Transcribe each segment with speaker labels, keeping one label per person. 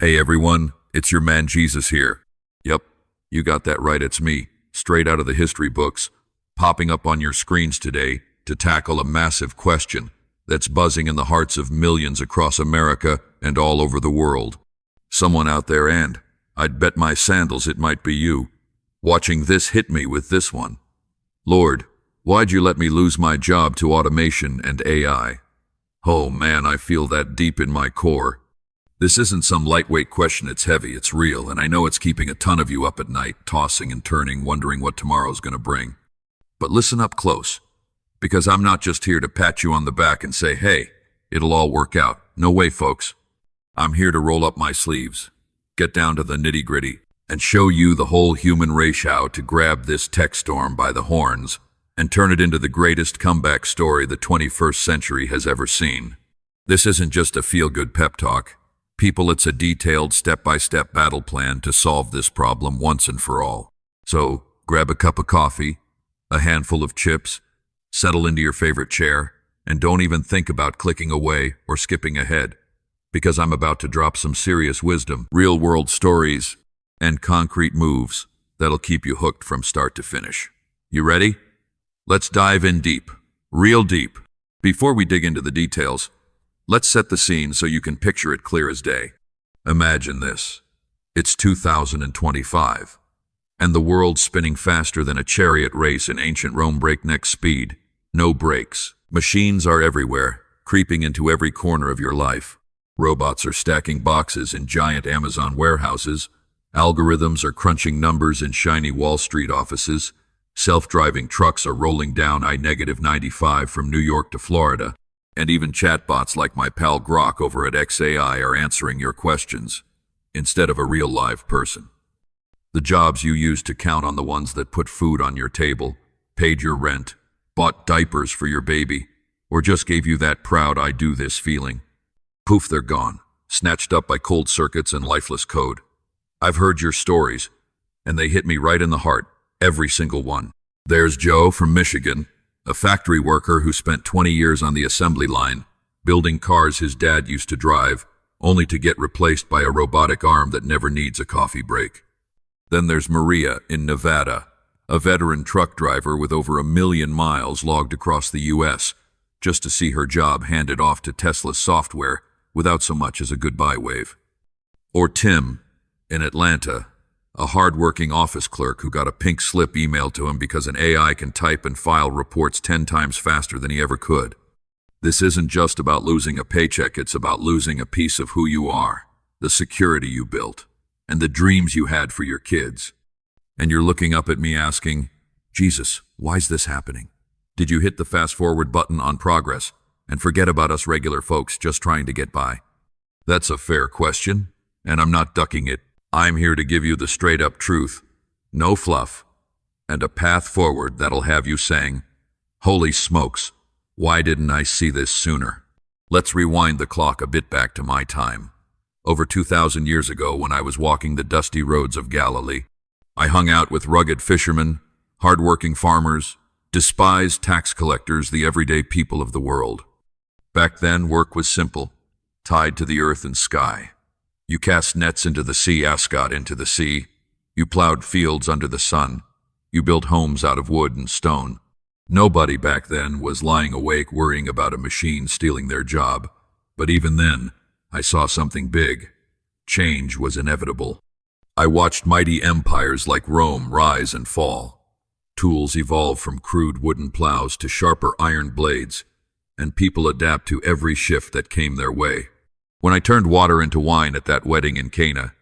Speaker 1: Hey everyone, it's your man Jesus here. Yep, you got that right, it's me, straight out of the history books, popping up on your screens today to tackle a massive question that's buzzing in the hearts of millions across America and all over the world. Someone out there, and I'd bet my sandals it might be you, watching this hit me with this one. Lord, why'd you let me lose my job to automation and AI? Oh man, I feel that deep in my core. This isn't some lightweight question, it's heavy, it's real, and I know it's keeping a ton of you up at night, tossing and turning, wondering what tomorrow's gonna bring. But listen up close, because I'm not just here to pat you on the back and say, hey, it'll all work out. No way, folks. I'm here to roll up my sleeves, get down to the nitty-gritty, and show you the whole human race how to grab this tech storm by the horns and turn it into the greatest comeback story the 21st century has ever seen. This isn't just a feel-good pep talk. People, it's a detailed step-by-step battle plan to solve this problem once and for all. So, grab a cup of coffee, a handful of chips, settle into your favorite chair, and don't even think about clicking away or skipping ahead, because I'm about to drop some serious wisdom, real-world stories, and concrete moves that'll keep you hooked from start to finish. You ready? Let's dive in deep, real deep. Before we dig into the details, let's set the scene so you can picture it clear as day. Imagine this. It's 2025, and the world's spinning faster than a chariot race in ancient Rome, breakneck speed. No brakes. Machines are everywhere, creeping into every corner of your life. Robots are stacking boxes in giant Amazon warehouses. Algorithms are crunching numbers in shiny Wall Street offices. Self-driving trucks are rolling down I-95 from New York to Florida. And even chatbots like my pal Grok over at XAI are answering your questions, instead of a real live person. The jobs you used to count on, the ones that put food on your table, paid your rent, bought diapers for your baby, or just gave you that proud I do this feeling. Poof, they're gone, snatched up by cold circuits and lifeless code. I've heard your stories, and they hit me right in the heart, every single one. There's Joe from Michigan, a factory worker who spent 20 years on the assembly line, building cars his dad used to drive, only to get replaced by a robotic arm that never needs a coffee break. Then there's Maria in Nevada, a veteran truck driver with over 1 million miles logged across the U.S., just to see her job handed off to Tesla's software without so much as a goodbye wave. Or Tim in Atlanta, a hard-working office clerk who got a pink slip emailed to him because an AI can type and file reports 10 times faster than he ever could. This isn't just about losing a paycheck, it's about losing a piece of who you are, the security you built, and the dreams you had for your kids. And you're looking up at me asking, Jesus, why's this happening? Did you hit the fast-forward button on progress and forget about us regular folks just trying to get by? That's a fair question, and I'm not ducking it. I'm here to give you the straight-up truth, no fluff, and a path forward that'll have you saying, holy smokes, why didn't I see this sooner? Let's rewind the clock a bit back to my time. Over 2,000 years ago, when I was walking the dusty roads of Galilee, I hung out with rugged fishermen, hard-working farmers, despised tax collectors, the everyday people of the world. Back then, work was simple, tied to the earth and sky. You cast nets into the sea, ascot into the sea. You plowed fields under the sun. You built homes out of wood and stone. Nobody back then was lying awake worrying about a machine stealing their job. But even then, I saw something big. Change was inevitable. I watched mighty empires like Rome rise and fall. Tools evolve from crude wooden plows to sharper iron blades, and people adapt to every shift that came their way. When I turned water into wine at that wedding in Cana,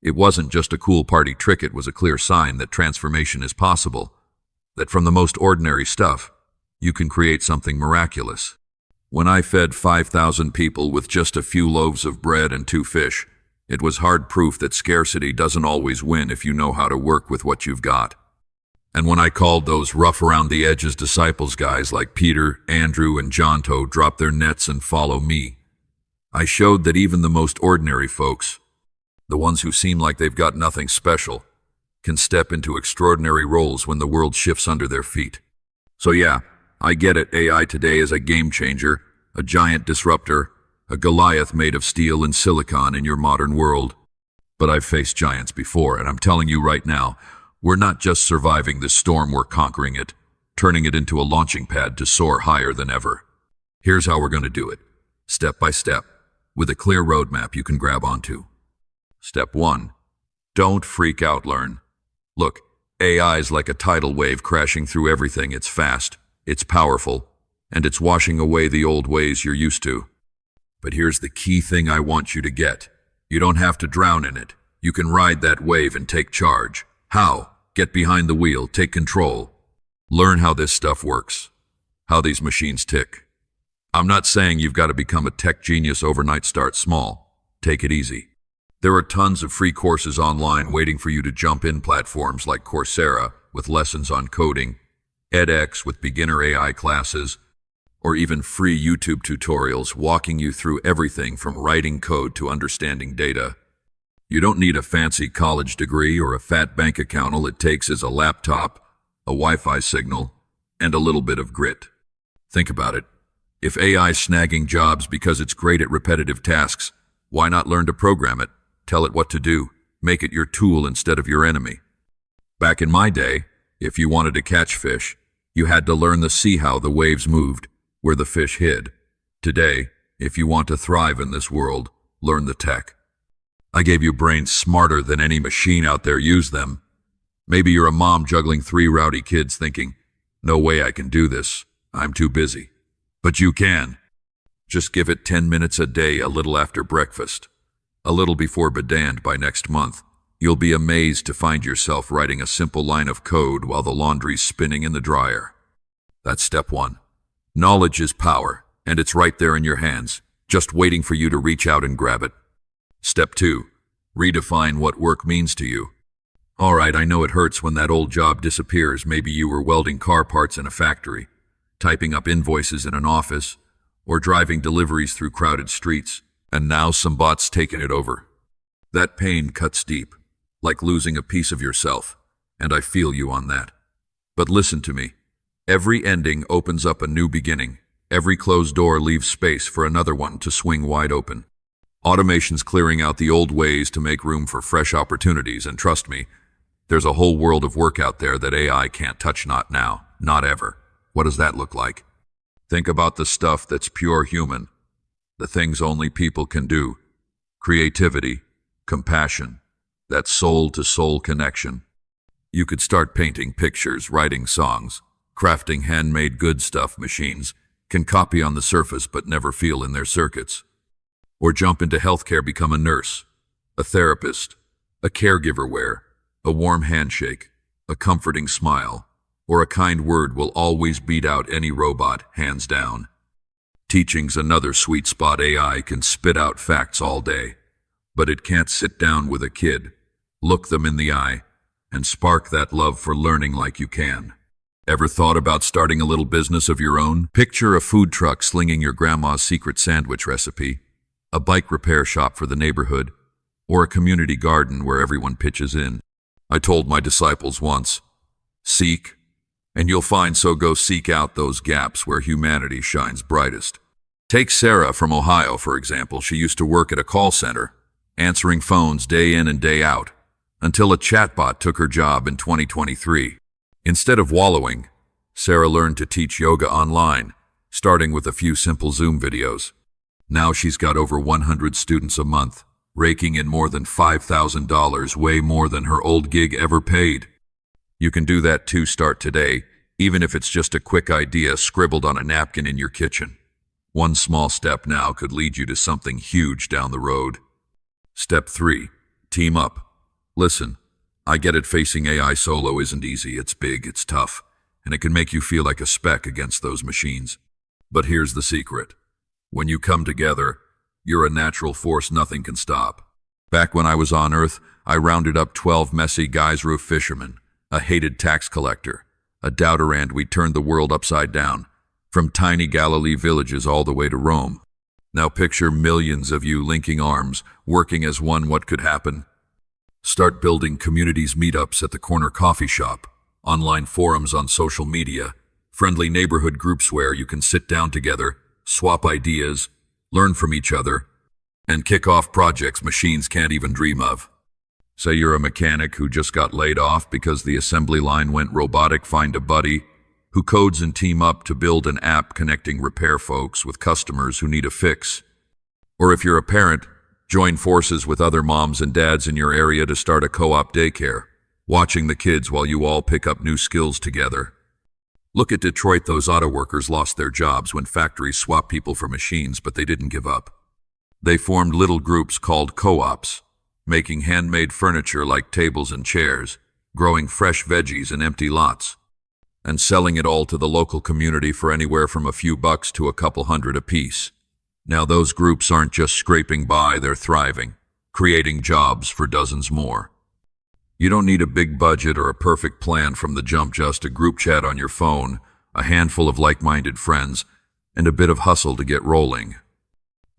Speaker 1: it wasn't just a cool party trick, it was a clear sign that transformation is possible, that from the most ordinary stuff, you can create something miraculous. When I fed 5,000 people with just a few loaves of bread and 2 fish, it was hard proof that scarcity doesn't always win if you know how to work with what you've got. And when I called those rough-around-the-edges disciples, guys like Peter, Andrew, and John, to drop their nets and follow me, I showed that even the most ordinary folks, the ones who seem like they've got nothing special, can step into extraordinary roles when the world shifts under their feet. So yeah, I get it, AI today is a game changer, a giant disruptor, a Goliath made of steel and silicon in your modern world. But I've faced giants before, and I'm telling you right now, we're not just surviving this storm, we're conquering it, turning it into a launching pad to soar higher than ever. Here's how we're going to do it, step by step, with a clear roadmap you can grab onto. Step 1. Don't freak out, learn. Look, AI's like a tidal wave crashing through everything. It's fast, it's powerful, and it's washing away the old ways you're used to. But here's the key thing I want you to get. You don't have to drown in it. You can ride that wave and take charge. How? Get behind the wheel, take control. Learn how this stuff works, how these machines tick. I'm not saying you've got to become a tech genius overnight. Start small. Take it easy. There are tons of free courses online waiting for you to jump in, platforms like Coursera with lessons on coding, edX with beginner AI classes, or even free YouTube tutorials walking you through everything from writing code to understanding data. You don't need a fancy college degree or a fat bank account. All it takes is a laptop, a Wi-Fi signal, and a little bit of grit. Think about it. If AI's snagging jobs because it's great at repetitive tasks, why not learn to program it? Tell it what to do. Make it your tool instead of your enemy. Back in my day, if you wanted to catch fish, you had to learn to see how the waves moved, where the fish hid. Today, if you want to thrive in this world, learn the tech. I gave you brains smarter than any machine out there. Use them. Maybe you're a mom juggling 3 rowdy kids thinking, no way I can do this. I'm too busy. But you can. Just give it 10 minutes a day, a little after breakfast, a little before bed, and by next month, you'll be amazed to find yourself writing a simple line of code while the laundry's spinning in the dryer. That's step 1. Knowledge is power, and it's right there in your hands, just waiting for you to reach out and grab it. Step 2. Redefine what work means to you. All right, I know it hurts when that old job disappears. Maybe you were welding car parts in a factory, typing up invoices in an office, or driving deliveries through crowded streets, and now some bot's taken it over. That pain cuts deep, like losing a piece of yourself, and I feel you on that. But listen to me. Every ending opens up a new beginning. Every closed door leaves space for another one to swing wide open. Automation's clearing out the old ways to make room for fresh opportunities, and trust me, there's a whole world of work out there that AI can't touch. Not now, not ever. What does that look like? Think about the stuff that's pure human, the things only people can do. Creativity, compassion, that soul-to-soul connection. You could start painting pictures, writing songs, crafting handmade good stuff machines can copy on the surface but never feel in their circuits. Or jump into healthcare, become a nurse, a therapist, a caregiver where a warm handshake, a comforting smile, or a kind word will always beat out any robot, hands down. Teaching's another sweet spot. AI can spit out facts all day, but it can't sit down with a kid, look them in the eye, and spark that love for learning like you can. Ever thought about starting a little business of your own? Picture a food truck slinging your grandma's secret sandwich recipe, a bike repair shop for the neighborhood, or a community garden where everyone pitches in. I told my disciples once, seek, and you'll find. So go seek out those gaps where humanity shines brightest. Take Sarah from Ohio, for example. She used to work at a call center, answering phones day in and day out, until a chatbot took her job in 2023. Instead of wallowing, Sarah learned to teach yoga online, starting with a few simple Zoom videos. Now she's got over 100 students a month, raking in more than $5,000, way more than her old gig ever paid. You can do that too. Start today, even if it's just a quick idea scribbled on a napkin in your kitchen. One small step now could lead you to something huge down the road. Step 3. Team up. Listen, I get it, facing AI solo isn't easy. It's big, it's tough, and it can make you feel like a speck against those machines. But here's the secret. When you come together, you're a natural force nothing can stop. Back when I was on Earth, I rounded up 12 messy guys, roof fishermen, a hated tax collector, a doubter, and we turned the world upside down, from tiny Galilee villages all the way to Rome. Now picture millions of you linking arms, working as one. What could happen? Start building communities, meetups at the corner coffee shop, online forums on social media, friendly neighborhood groups where you can sit down together, swap ideas, learn from each other, and kick off projects machines can't even dream of. Say you're a mechanic who just got laid off because the assembly line went robotic, find a buddy who codes and team up to build an app connecting repair folks with customers who need a fix. Or if you're a parent, join forces with other moms and dads in your area to start a co-op daycare, watching the kids while you all pick up new skills together. Look at Detroit. Those auto workers lost their jobs when factories swapped people for machines, but they didn't give up. They formed little groups called co-ops, making handmade furniture like tables and chairs, growing fresh veggies in empty lots, and selling it all to the local community for anywhere from a few bucks to a couple hundred apiece. Now those groups aren't just scraping by, they're thriving, creating jobs for dozens more. You don't need a big budget or a perfect plan from the jump, just a group chat on your phone, a handful of like-minded friends, and a bit of hustle to get rolling.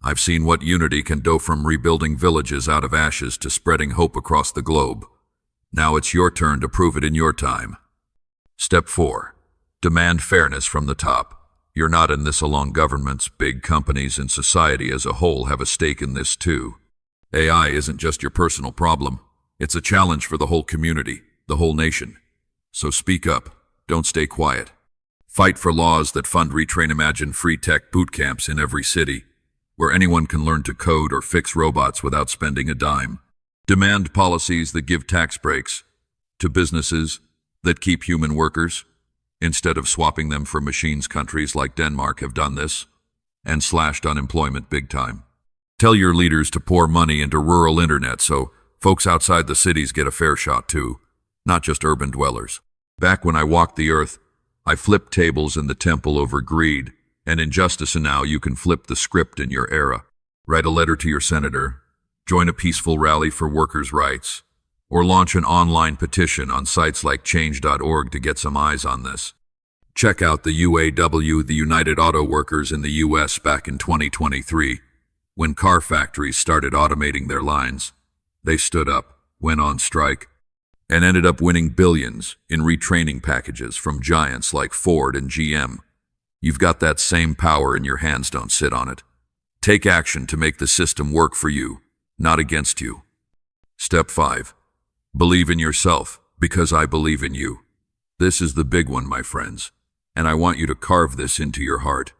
Speaker 1: I've seen what unity can do, from rebuilding villages out of ashes to spreading hope across the globe. Now it's your turn to prove it in your time. Step 4. Demand fairness from the top. You're not in this alone. Governments, big companies, and society as a whole have a stake in this too. AI isn't just your personal problem. It's a challenge for the whole community, the whole nation. So speak up. Don't stay quiet. Fight for laws that fund retrain. Imagine free tech boot camps in every city, where anyone can learn to code or fix robots without spending a dime. Demand policies that give tax breaks to businesses that keep human workers, instead of swapping them for machines. Countries like Denmark have done this and slashed unemployment big time. Tell your leaders to pour money into rural internet so folks outside the cities get a fair shot too, not just urban dwellers. Back when I walked the earth, I flipped tables in the temple over greed and injustice, and now you can flip the script in your era. Write a letter to your senator, join a peaceful rally for workers' rights, or launch an online petition on sites like change.org to get some eyes on this. Check out the UAW, the United Auto Workers in the US, back in 2023. When car factories started automating their lines, they stood up, went on strike, and ended up winning billions in retraining packages from giants like Ford and GM. You've got that same power in your hands. Don't sit on it. Take action to make the system work for you, not against you. Step 5. Believe in yourself, because I believe in you. This is the big one, my friends, and I want you to carve this into your heart.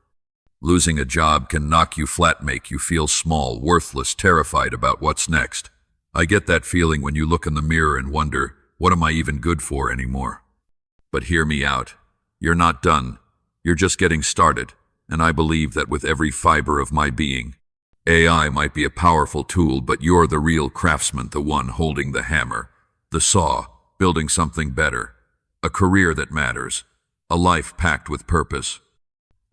Speaker 1: Losing a job can knock you flat, make you feel small, worthless, terrified about what's next. I get that feeling when you look in the mirror and wonder, what am I even good for anymore? But hear me out. You're not done. You're just getting started, and I believe that with every fiber of my being. AI might be a powerful tool, but you're the real craftsman, the one holding the hammer, the saw, building something better, a career that matters, a life packed with purpose.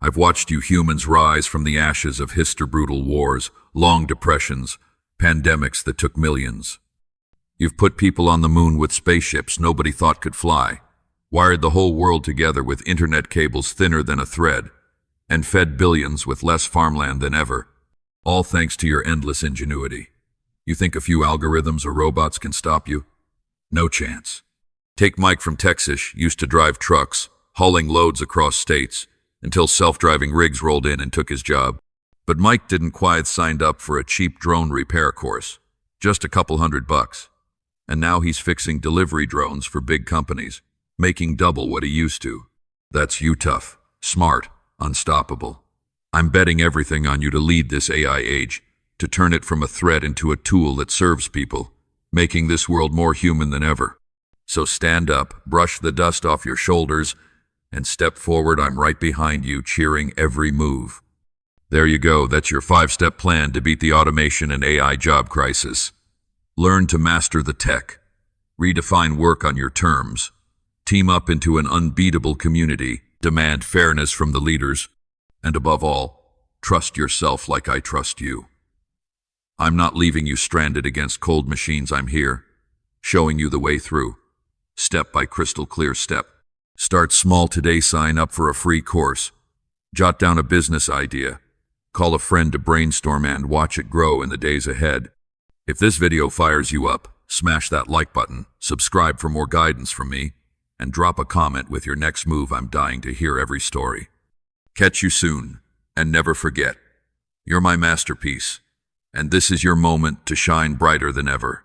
Speaker 1: I've watched you humans rise from the ashes of brutal wars, long depressions, pandemics that took millions. You've put people on the moon with spaceships nobody thought could fly, wired the whole world together with internet cables thinner than a thread, and fed billions with less farmland than ever, all thanks to your endless ingenuity. You think a few algorithms or robots can stop you? No chance. Take Mike from Texas, used to drive trucks, hauling loads across states, until self-driving rigs rolled in and took his job. But Mike didn't quite sign up for a cheap drone repair course, just a couple $100. And now he's fixing delivery drones for big companies, making double what he used to. That's you, tough, smart, unstoppable. I'm betting everything on you to lead this AI age, to turn it from a threat into a tool that serves people, making this world more human than ever. So stand up, brush the dust off your shoulders, and step forward. I'm right behind you, cheering every move. There you go. That's your 5-step plan to beat the automation and AI job crisis. Learn to master the tech. Redefine work on your terms. Team up into an unbeatable community. Demand fairness from the leaders. And above all, trust yourself like I trust you. I'm not leaving you stranded against cold machines. I'm here, showing you the way through. Step by crystal clear step. Start small today. Sign up for a free course. Jot down a business idea. Call a friend to brainstorm and watch it grow in the days ahead. If this video fires you up, smash that like button, subscribe for more guidance from me, and drop a comment with your next move. I'm dying to hear every story. Catch you soon, and never forget, you're my masterpiece, and this is your moment to shine brighter than ever.